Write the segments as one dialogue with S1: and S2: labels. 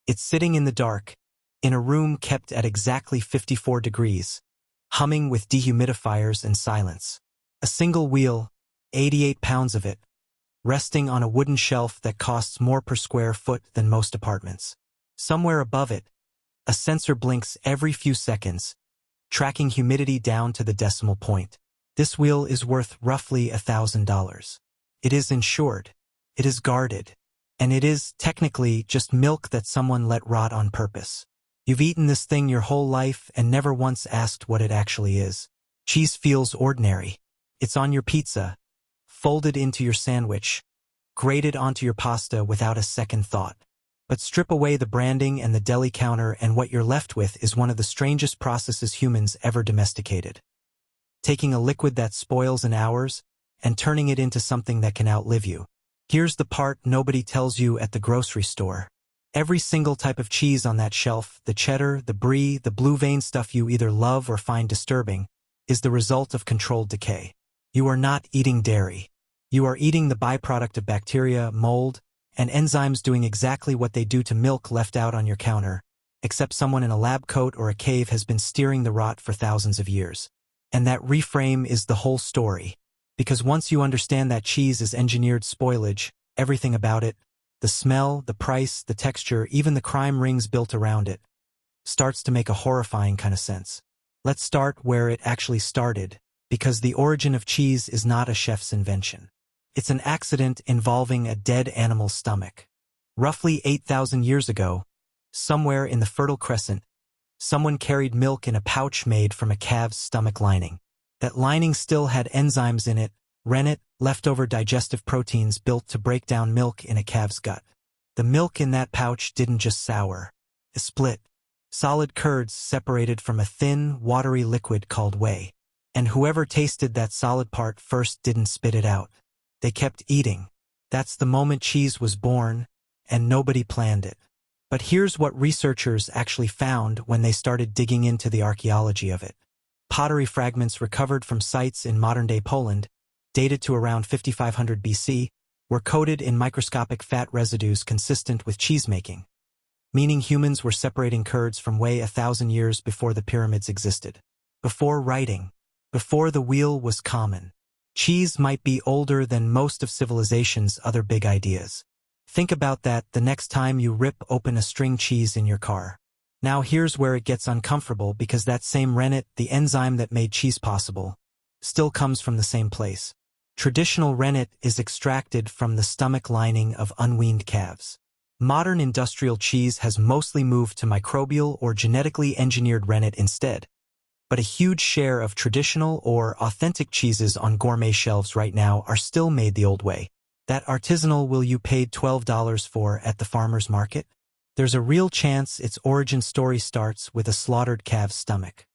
S1: It's sitting in the dark, in a room kept at exactly 54 degrees, humming with dehumidifiers and silence. A single wheel, 88 pounds of it, resting on a wooden shelf that costs more per square foot than most apartments. Somewhere above it, a sensor blinks every few seconds, tracking humidity down to the decimal point. This wheel is worth roughly $1,000. It is insured, it is guarded, and it is, technically, just milk that someone let rot on purpose. You've eaten this thing your whole life and never once asked what it actually is. Cheese feels ordinary. It's on your pizza, folded into your sandwich, grated onto your pasta without a second thought. But strip away the branding and the deli counter and what you're left with is one of the strangest processes humans ever domesticated. Taking a liquid that spoils in hours and turning it into something that can outlive you. Here's the part nobody tells you at the grocery store. Every single type of cheese on that shelf, the cheddar, the brie, the blue vein stuff you either love or find disturbing, is the result of controlled decay. You are not eating dairy. You are eating the byproduct of bacteria, mold, and enzymes doing exactly what they do to milk left out on your counter, except someone in a lab coat or a cave has been steering the rot for thousands of years. And that reframe is the whole story. Because once you understand that cheese is engineered spoilage, everything about it, the smell, the price, the texture, even the crime rings built around it, starts to make a horrifying kind of sense. Let's start where it actually started, because the origin of cheese is not a chef's invention. It's an accident involving a dead animal's stomach. Roughly 8,000 years ago, somewhere in the Fertile Crescent, someone carried milk in a pouch made from a calf's stomach lining. That lining still had enzymes in it, rennet, leftover digestive proteins built to break down milk in a calf's gut. The milk in that pouch didn't just sour. It split. Solid curds separated from a thin, watery liquid called whey. And whoever tasted that solid part first didn't spit it out. They kept eating. That's the moment cheese was born, and nobody planned it. But here's what researchers actually found when they started digging into the archaeology of it. Pottery fragments recovered from sites in modern-day Poland, dated to around 5500 BC, were coated in microscopic fat residues consistent with cheesemaking, meaning humans were separating curds from whey 1,000 years before the pyramids existed. Before writing, before the wheel was common. Cheese might be older than most of civilization's other big ideas. Think about that the next time you rip open a string cheese in your car. Now here's where it gets uncomfortable because that same rennet, the enzyme that made cheese possible, still comes from the same place. Traditional rennet is extracted from the stomach lining of unweaned calves. Modern industrial cheese has mostly moved to microbial or genetically engineered rennet instead. But a huge share of traditional or authentic cheeses on gourmet shelves right now are still made the old way. That artisanal will you paid $12 for at the farmer's market? There's a real chance its origin story starts with a slaughtered calf's stomach.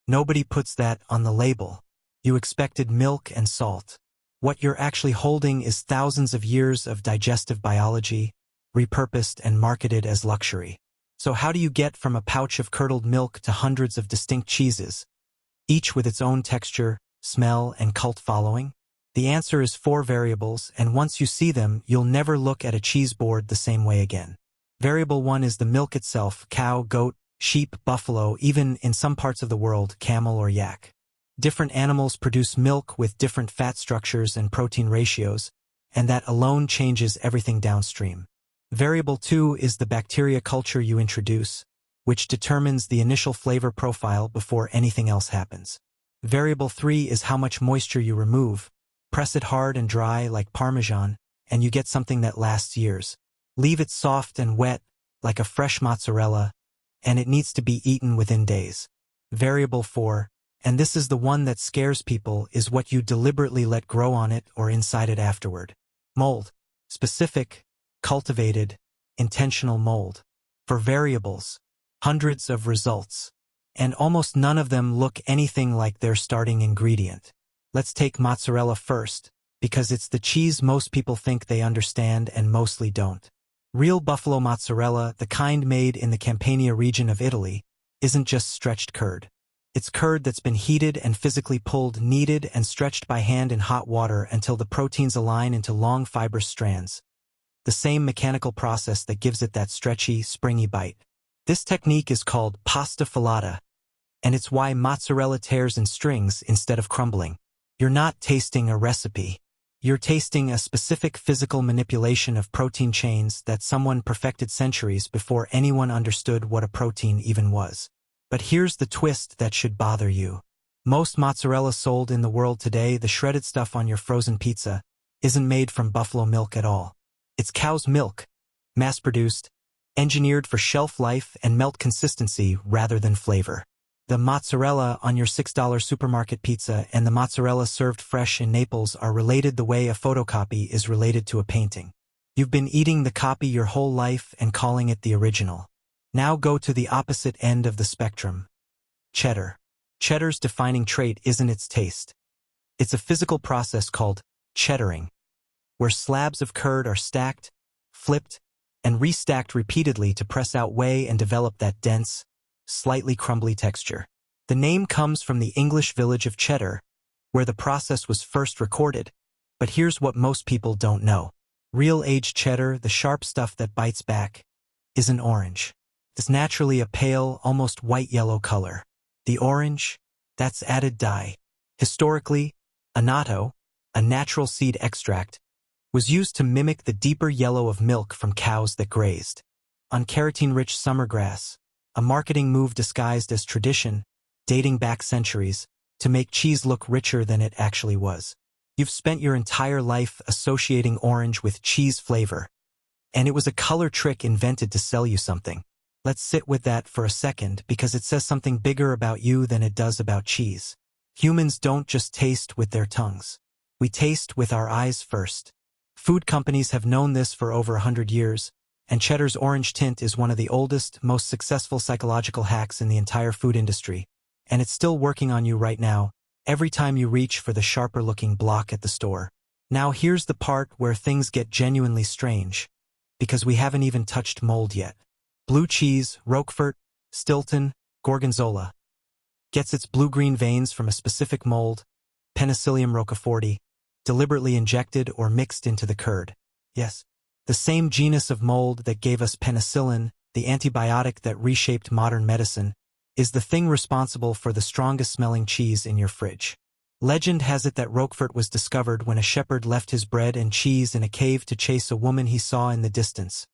S1: Nobody puts that on the label. You expected milk and salt. What you're actually holding is thousands of years of digestive biology, repurposed and marketed as luxury. So how do you get from a pouch of curdled milk to hundreds of distinct cheeses, each with its own texture, smell, and cult following? The answer is 4 variables, and once you see them, you'll never look at a cheese board the same way again. Variable 1 is the milk itself: cow, goat, sheep, buffalo, even in some parts of the world, camel or yak. Different animals produce milk with different fat structures and protein ratios, and that alone changes everything downstream. Variable 2 is the bacteria culture you introduce, which determines the initial flavor profile before anything else happens. Variable 3 is how much moisture you remove. Press it hard and dry like Parmesan, and you get something that lasts years. Leave it soft and wet, like a fresh mozzarella, and it needs to be eaten within days. Variable 4, and this is the one that scares people, is what you deliberately let grow on it or inside it afterward. Mold. Specific, cultivated, intentional mold. For variables, hundreds of results. And almost none of them look anything like their starting ingredient. Let's take mozzarella first, because it's the cheese most people think they understand and mostly don't. Real buffalo mozzarella, the kind made in the Campania region of Italy, isn't just stretched curd. It's curd that's been heated and physically pulled, kneaded, and stretched by hand in hot water until the proteins align into long fibrous strands. the same mechanical process that gives it that stretchy, springy bite. This technique is called pasta filata, and it's why mozzarella tears in strings instead of crumbling. You're not tasting a recipe. You're tasting a specific physical manipulation of protein chains that someone perfected centuries before anyone understood what a protein even was. But here's the twist that should bother you. Most mozzarella sold in the world today, the shredded stuff on your frozen pizza, isn't made from buffalo milk at all. It's cow's milk, mass-produced, engineered for shelf life and melt consistency rather than flavor. The mozzarella on your $6 supermarket pizza and the mozzarella served fresh in Naples are related the way a photocopy is related to a painting. You've been eating the copy your whole life and calling it the original. Now go to the opposite end of the spectrum. Cheddar. Cheddar's defining trait isn't its taste. It's a physical process called cheddaring, where slabs of curd are stacked, flipped, and restacked repeatedly to press out whey and develop that dense, slightly crumbly texture. The name comes from the English village of Cheddar, where the process was first recorded, but here's what most people don't know. Real aged cheddar, the sharp stuff that bites back, isn't orange. It's naturally a pale, almost white-yellow color. The orange, that's added dye. Historically, annatto, a natural seed extract, was used to mimic the deeper yellow of milk from cows that grazed on carotene-rich summer grass, a marketing move disguised as tradition, dating back centuries, to make cheese look richer than it actually was. You've spent your entire life associating orange with cheese flavor, and it was a color trick invented to sell you something. Let's sit with that for a second because it says something bigger about you than it does about cheese. Humans don't just taste with their tongues. We taste with our eyes first. Food companies have known this for over 100 years, and Cheddar's orange tint is one of the oldest, most successful psychological hacks in the entire food industry, and it's still working on you right now, every time you reach for the sharper-looking block at the store. Now here's the part where things get genuinely strange, because we haven't even touched mold yet. Blue cheese, Roquefort, Stilton, Gorgonzola, gets its blue-green veins from a specific mold, Penicillin roqueforti, deliberately injected or mixed into the curd. Yes, the same genus of mold that gave us penicillin, the antibiotic that reshaped modern medicine, is the thing responsible for the strongest-smelling cheese in your fridge. Legend has it that Roquefort was discovered when a shepherd left his bread and cheese in a cave to chase a woman he saw in the distance,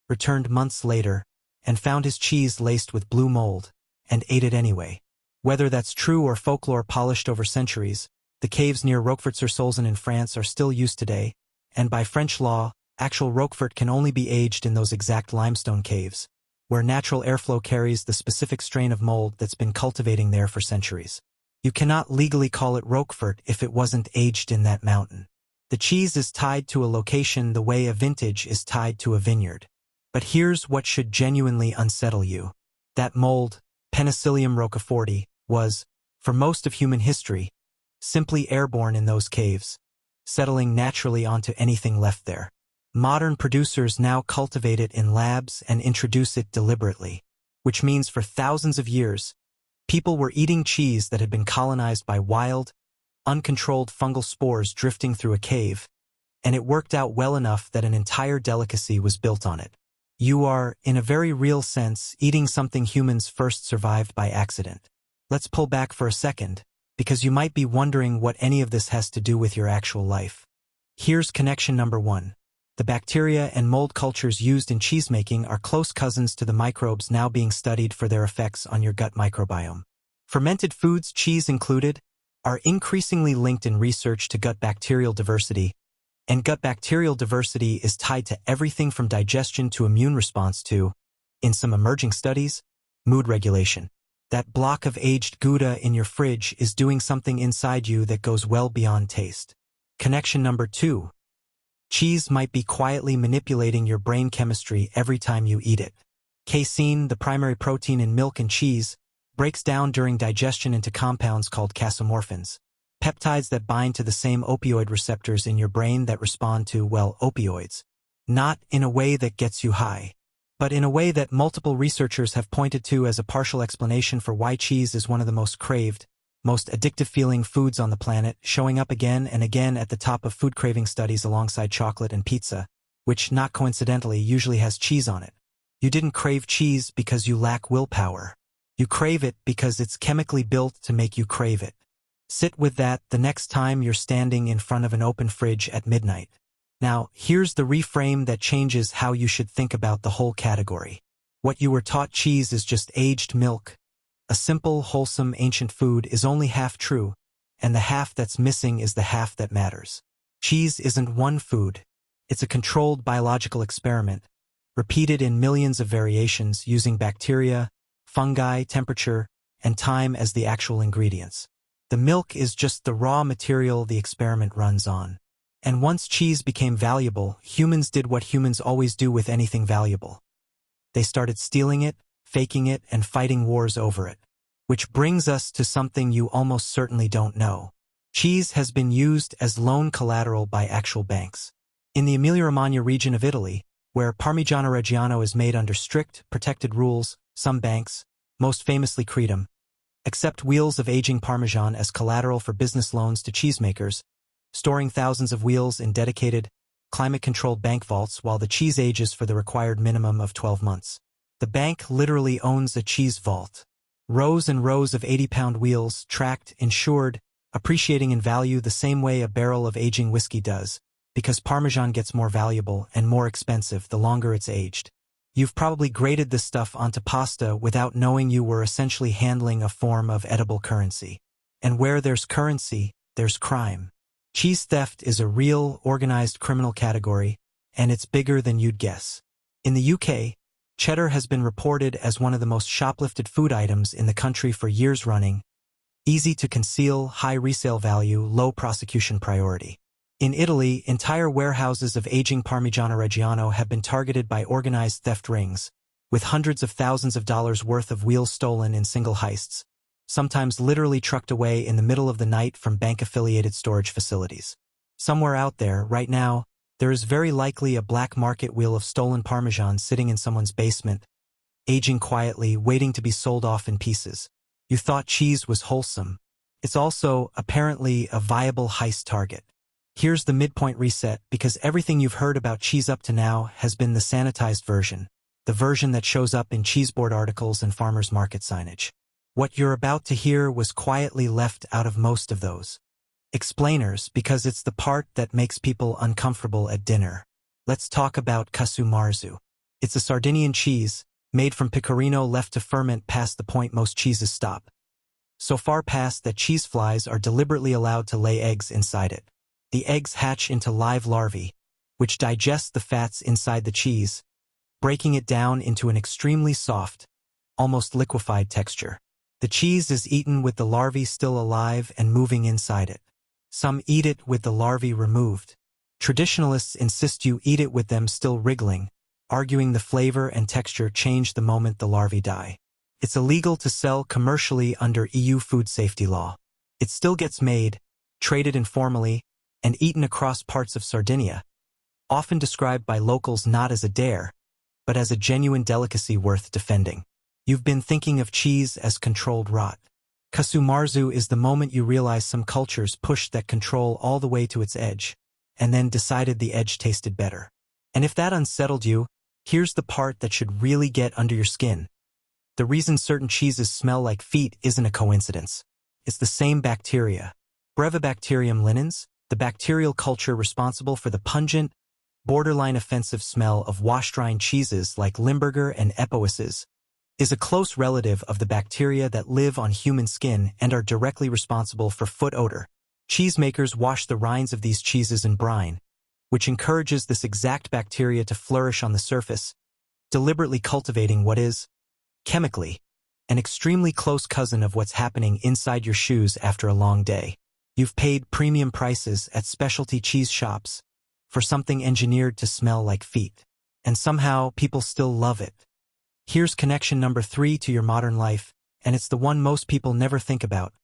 S1: returned months later, and found his cheese laced with blue mold, and ate it anyway. Whether that's true or folklore polished over centuries, the caves near Roquefort-sur-Solzhen in France are still used today, and by French law, actual Roquefort can only be aged in those exact limestone caves, where natural airflow carries the specific strain of mold that's been cultivating there for centuries. You cannot legally call it Roquefort if it wasn't aged in that mountain. The cheese is tied to a location the way a vintage is tied to a vineyard. But here's what should genuinely unsettle you. That mold, Penicillium roqueforti, was, for most of human history, simply airborne in those caves, settling naturally onto anything left there. Modern producers now cultivate it in labs and introduce it deliberately, which means for thousands of years, people were eating cheese that had been colonized by wild, uncontrolled fungal spores drifting through a cave, and it worked out well enough that an entire delicacy was built on it. You are, in a very real sense, eating something humans first survived by accident. Let's pull back for a second, because you might be wondering what any of this has to do with your actual life. Here's connection number one. The bacteria and mold cultures used in cheesemaking are close cousins to the microbes now being studied for their effects on your gut microbiome. Fermented foods, cheese included, are increasingly linked in research to gut bacterial diversity, and gut bacterial diversity is tied to everything from digestion to immune response to, in some emerging studies, mood regulation. That block of aged Gouda in your fridge is doing something inside you that goes well beyond taste. Connection number two. Cheese might be quietly manipulating your brain chemistry every time you eat it. Casein, the primary protein in milk and cheese, breaks down during digestion into compounds called casomorphins, peptides that bind to the same opioid receptors in your brain that respond to, well, opioids. Not in a way that gets you high, but in a way that multiple researchers have pointed to as a partial explanation for why cheese is one of the most craved, most addictive-feeling foods on the planet, showing up again and again at the top of food craving studies alongside chocolate and pizza. which, not coincidentally, usually has cheese on it. You didn't crave cheese because you lack willpower. You crave it because it's chemically built to make you crave it. Sit with that the next time you're standing in front of an open fridge at midnight. Now, here's the reframe that changes how you should think about the whole category. What you were taught cheese is just aged milk. A simple, wholesome, ancient food is only half true, and the half that's missing is the half that matters. Cheese isn't one food. It's a controlled biological experiment, repeated in millions of variations using bacteria, fungi, temperature, and time as the actual ingredients. The milk is just the raw material the experiment runs on. And once cheese became valuable, humans did what humans always do with anything valuable. They started stealing it, faking it, and fighting wars over it. Which brings us to something you almost certainly don't know. Cheese has been used as loan collateral by actual banks. In the Emilia-Romagna region of Italy, where Parmigiano Reggiano is made under strict, protected rules, some banks, most famously Cretum, accept wheels of aging Parmesan as collateral for business loans to cheesemakers, storing thousands of wheels in dedicated, climate-controlled bank vaults while the cheese ages for the required minimum of 12 months. The bank literally owns a cheese vault. Rows and rows of 80-pound wheels, tracked, insured, appreciating in value the same way a barrel of aging whiskey does, because Parmesan gets more valuable and more expensive the longer it's aged. You've probably grated this stuff onto pasta without knowing you were essentially handling a form of edible currency. And where there's currency, there's crime. Cheese theft is a real, organized criminal category, and it's bigger than you'd guess. In the UK, cheddar has been reported as one of the most shoplifted food items in the country for years running. Easy to conceal, high resale value, low prosecution priority. In Italy, entire warehouses of aging Parmigiano Reggiano have been targeted by organized theft rings, with hundreds of thousands of dollars worth of wheels stolen in single heists, sometimes literally trucked away in the middle of the night from bank-affiliated storage facilities. Somewhere out there, right now, there is very likely a black market wheel of stolen Parmesan sitting in someone's basement, aging quietly, waiting to be sold off in pieces. You thought cheese was wholesome. It's also, apparently, a viable heist target. Here's the midpoint reset, because everything you've heard about cheese up to now has been the sanitized version, the version that shows up in cheeseboard articles and farmers market signage. What you're about to hear was quietly left out of most of those explainers, because it's the part that makes people uncomfortable at dinner. Let's talk about Casu Marzu. It's a Sardinian cheese, made from pecorino left to ferment past the point most cheeses stop. So far past that cheese flies are deliberately allowed to lay eggs inside it. The eggs hatch into live larvae, which digest the fats inside the cheese, breaking it down into an extremely soft, almost liquefied texture. The cheese is eaten with the larvae still alive and moving inside it. Some eat it with the larvae removed. Traditionalists insist you eat it with them still wriggling, arguing the flavor and texture change the moment the larvae die. It's illegal to sell commercially under EU food safety law. It still gets made, traded informally, and eaten across parts of Sardinia, often described by locals not as a dare, but as a genuine delicacy worth defending. You've been thinking of cheese as controlled rot. Casu Marzu is the moment you realize some cultures pushed that control all the way to its edge, and then decided the edge tasted better. And if that unsettled you, here's the part that should really get under your skin. The reason certain cheeses smell like feet isn't a coincidence. It's the same bacteria. Brevibacterium linens, the bacterial culture responsible for the pungent, borderline offensive smell of wash-drying cheeses like Limburger and Epoisses, is a close relative of the bacteria that live on human skin and are directly responsible for foot odor. Cheesemakers wash the rinds of these cheeses in brine, which encourages this exact bacteria to flourish on the surface, deliberately cultivating what is, chemically, an extremely close cousin of what's happening inside your shoes after a long day. You've paid premium prices at specialty cheese shops for something engineered to smell like feet. And somehow, people still love it. Here's connection number 3 to your modern life, and it's the one most people never think about.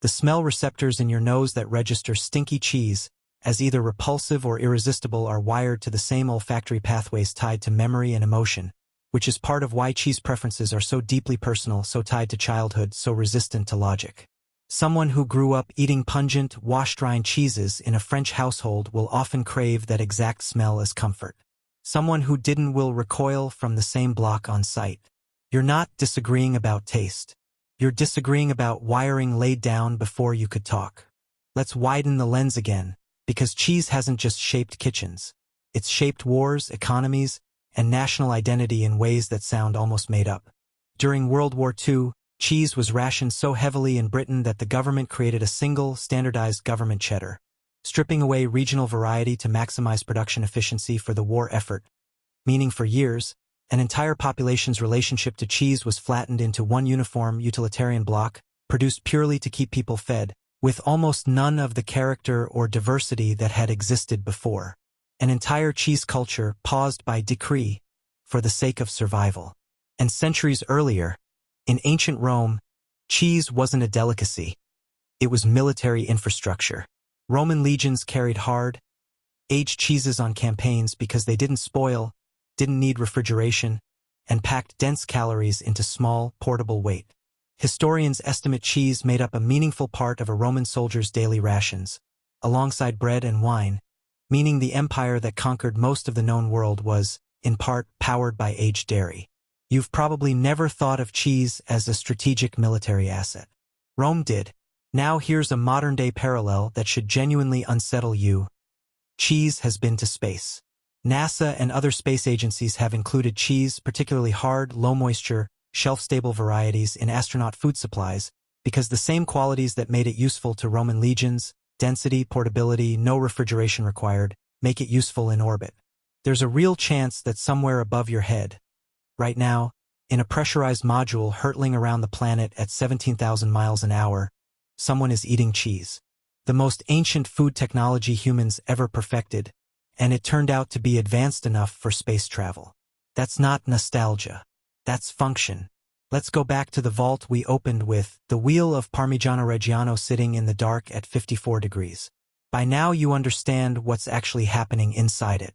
S1: The smell receptors in your nose that register stinky cheese as either repulsive or irresistible are wired to the same olfactory pathways tied to memory and emotion, which is part of why cheese preferences are so deeply personal, so tied to childhood, so resistant to logic. Someone who grew up eating pungent, wash-drying cheeses in a French household will often crave that exact smell as comfort. Someone who didn't will recoil from the same block on sight. You're not disagreeing about taste. You're disagreeing about wiring laid down before you could talk. Let's widen the lens again, because cheese hasn't just shaped kitchens. It's shaped wars, economies, and national identity in ways that sound almost made up. During World War II, cheese was rationed so heavily in Britain that the government created a single, standardized government cheddar, stripping away regional variety to maximize production efficiency for the war effort, meaning for years, an entire population's relationship to cheese was flattened into one uniform utilitarian block, produced purely to keep people fed, with almost none of the character or diversity that had existed before. An entire cheese culture paused by decree, for the sake of survival. And centuries earlier, in ancient Rome, cheese wasn't a delicacy. It was military infrastructure. Roman legions carried hard, aged cheeses on campaigns because they didn't spoil, didn't need refrigeration, and packed dense calories into small, portable weight. Historians estimate cheese made up a meaningful part of a Roman soldier's daily rations, alongside bread and wine, meaning the empire that conquered most of the known world was, in part, powered by aged dairy. You've probably never thought of cheese as a strategic military asset. Rome did. Now here's a modern-day parallel that should genuinely unsettle you. Cheese has been to space. NASA and other space agencies have included cheese, particularly hard, low-moisture, shelf-stable varieties, in astronaut food supplies because the same qualities that made it useful to Roman legions, density, portability, no refrigeration required, make it useful in orbit. There's a real chance that somewhere above your head, right now, in a pressurized module hurtling around the planet at 17,000 miles an hour, someone is eating cheese. The most ancient food technology humans ever perfected, and it turned out to be advanced enough for space travel. That's not nostalgia. That's function. Let's go back to the vault we opened with, the wheel of Parmigiano Reggiano sitting in the dark at 54 degrees. By now you understand what's actually happening inside it.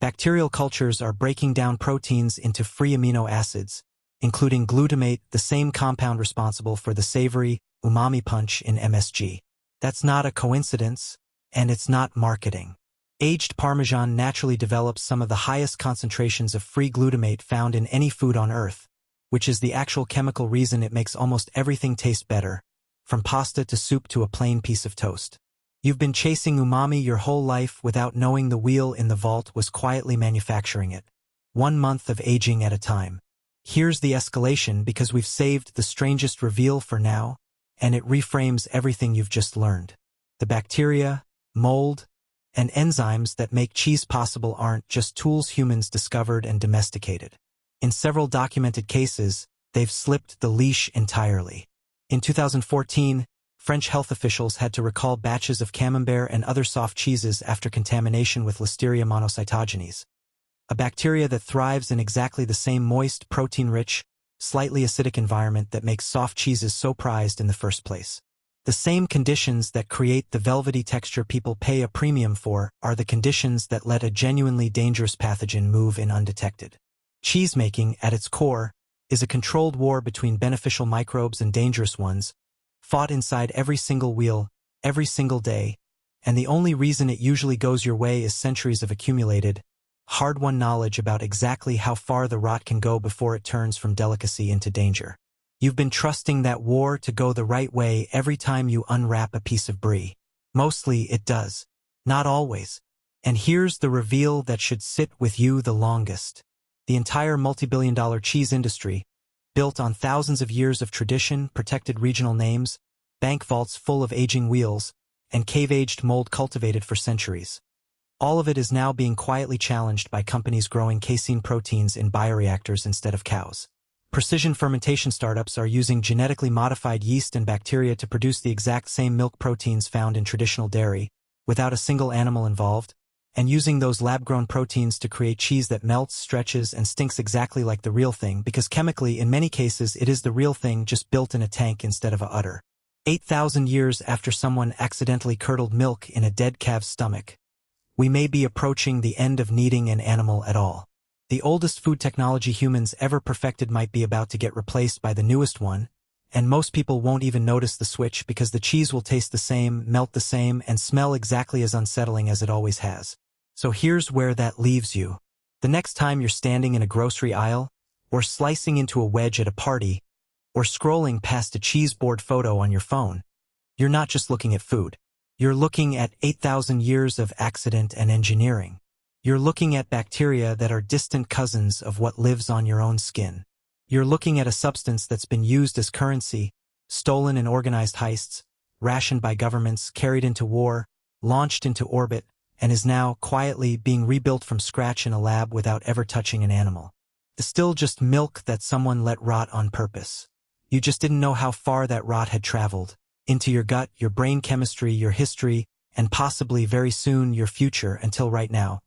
S1: Bacterial cultures are breaking down proteins into free amino acids, including glutamate, the same compound responsible for the savory, umami punch in MSG. That's not a coincidence, and it's not marketing. Aged Parmesan naturally develops some of the highest concentrations of free glutamate found in any food on Earth, which is the actual chemical reason it makes almost everything taste better, from pasta to soup to a plain piece of toast. You've been chasing umami your whole life without knowing the wheel in the vault was quietly manufacturing it, 1 month of aging at a time. Here's the escalation because we've saved the strangest reveal for now, and it reframes everything you've just learned. The bacteria, mold, and enzymes that make cheese possible aren't just tools humans discovered and domesticated. In several documented cases, they've slipped the leash entirely. In 2014, French health officials had to recall batches of camembert and other soft cheeses after contamination with Listeria monocytogenes, a bacteria that thrives in exactly the same moist, protein-rich, slightly acidic environment that makes soft cheeses so prized in the first place. The same conditions that create the velvety texture people pay a premium for are the conditions that let a genuinely dangerous pathogen move in undetected. Cheesemaking, at its core, is a controlled war between beneficial microbes and dangerous ones, fought inside every single wheel, every single day, and the only reason it usually goes your way is centuries of accumulated, hard-won knowledge about exactly how far the rot can go before it turns from delicacy into danger. You've been trusting that war to go the right way every time you unwrap a piece of brie. Mostly it does. Not always. And here's the reveal that should sit with you the longest. The entire multi-billion-dollar cheese industry, built on thousands of years of tradition, protected regional names, bank vaults full of aging wheels, and cave-aged mold cultivated for centuries. All of it is now being quietly challenged by companies growing casein proteins in bioreactors instead of cows. Precision fermentation startups are using genetically modified yeast and bacteria to produce the exact same milk proteins found in traditional dairy, without a single animal involved, and using those lab-grown proteins to create cheese that melts, stretches, and stinks exactly like the real thing because chemically, in many cases, it is the real thing just built in a tank instead of a udder. 8,000 years after someone accidentally curdled milk in a dead calf's stomach, we may be approaching the end of needing an animal at all. The oldest food technology humans ever perfected might be about to get replaced by the newest one, and most people won't even notice the switch because the cheese will taste the same, melt the same, and smell exactly as unsettling as it always has. So here's where that leaves you. The next time you're standing in a grocery aisle, or slicing into a wedge at a party, or scrolling past a cheese board photo on your phone, you're not just looking at food. You're looking at 8,000 years of accident and engineering. You're looking at bacteria that are distant cousins of what lives on your own skin. You're looking at a substance that's been used as currency, stolen in organized heists, rationed by governments, carried into war, launched into orbit, and is now quietly being rebuilt from scratch in a lab without ever touching an animal. It's still just milk that someone let rot on purpose. You just didn't know how far that rot had traveled, into your gut, your brain chemistry, your history, and possibly very soon your future until right now,